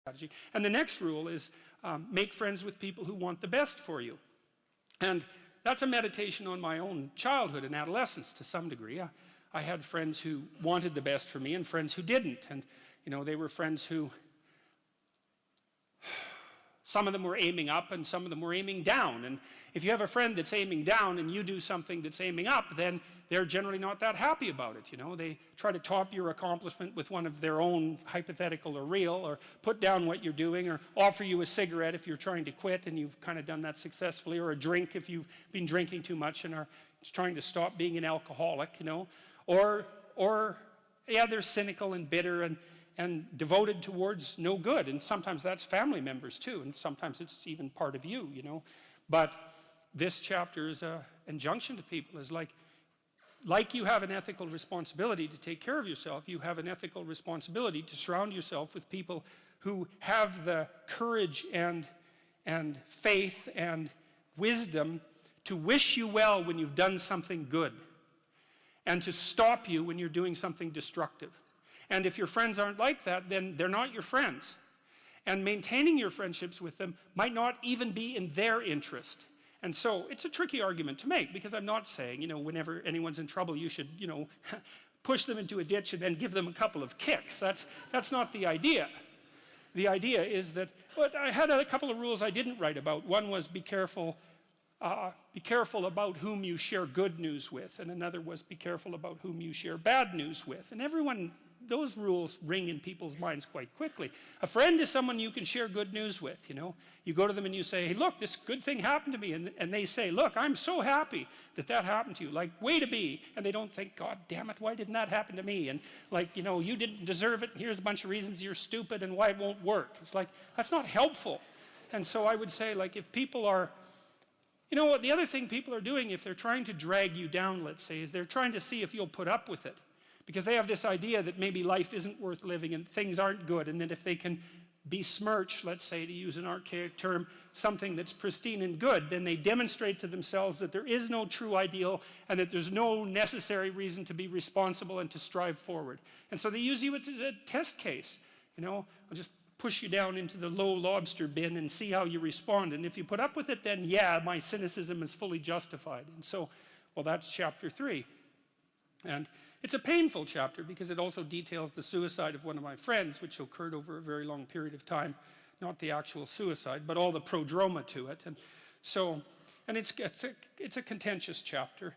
strategy. And the next rule is make friends with people who want the best for you. And that's a meditation on my own childhood and adolescence to some degree. I had friends who wanted the best for me and friends who didn't. And, you know, they were friends who, some of them were aiming up and some of them were aiming down. And if you have a friend that's aiming down and you do something that's aiming up, then they're generally not that happy about it, you know. They try to top your accomplishment with one of their own, hypothetical or real, or put down what you're doing, or offer you a cigarette if you're trying to quit and you've kind of done that successfully, or a drink if you've been drinking too much and are trying to stop being an alcoholic, you know. Or yeah, they're cynical and bitter and devoted towards no good. And sometimes that's family members too, and sometimes it's even part of you, you know. But this chapter is an injunction to people, is like you have an ethical responsibility to take care of yourself, you have an ethical responsibility to surround yourself with people who have the courage and faith and wisdom to wish you well when you've done something good, and to stop you when you're doing something destructive. And if your friends aren't like that, then they're not your friends. And maintaining your friendships with them might not even be in their interest. And so it's a tricky argument to make, because I'm not saying, you know, whenever anyone's in trouble, you should, you know, push them into a ditch and then give them a couple of kicks. That's not the idea. The idea is that, well, I had a couple of rules I didn't write about. One was be careful about whom you share good news with, and another was be careful about whom you share bad news with. And everyone, those rules ring in people's minds quite quickly. A friend is someone you can share good news with, you know. You go to them and you say, hey, look, this good thing happened to me. And they say, look, I'm so happy that that happened to you. Like, way to be. And they don't think, God damn it, why didn't that happen to me? And like, you know, you didn't deserve it. Here's a bunch of reasons you're stupid and why it won't work. It's like, that's not helpful. And so I would say, like, if people are, you know what, the other thing people are doing, if they're trying to drag you down, let's say, is they're trying to see if you'll put up with it. Because they have this idea that maybe life isn't worth living and things aren't good, and that if they can besmirch, let's say, to use an archaic term, something that's pristine and good, then they demonstrate to themselves that there is no true ideal and that there's no necessary reason to be responsible and to strive forward. And so they use you as a test case. You know, I'll just push you down into the low lobster bin and see how you respond. And if you put up with it, then yeah, my cynicism is fully justified. And so, well, that's chapter 3. And it's a painful chapter because it also details the suicide of one of my friends, which occurred over a very long period of time. Not the actual suicide, but all the prodroma to it. And so, and it's a contentious chapter.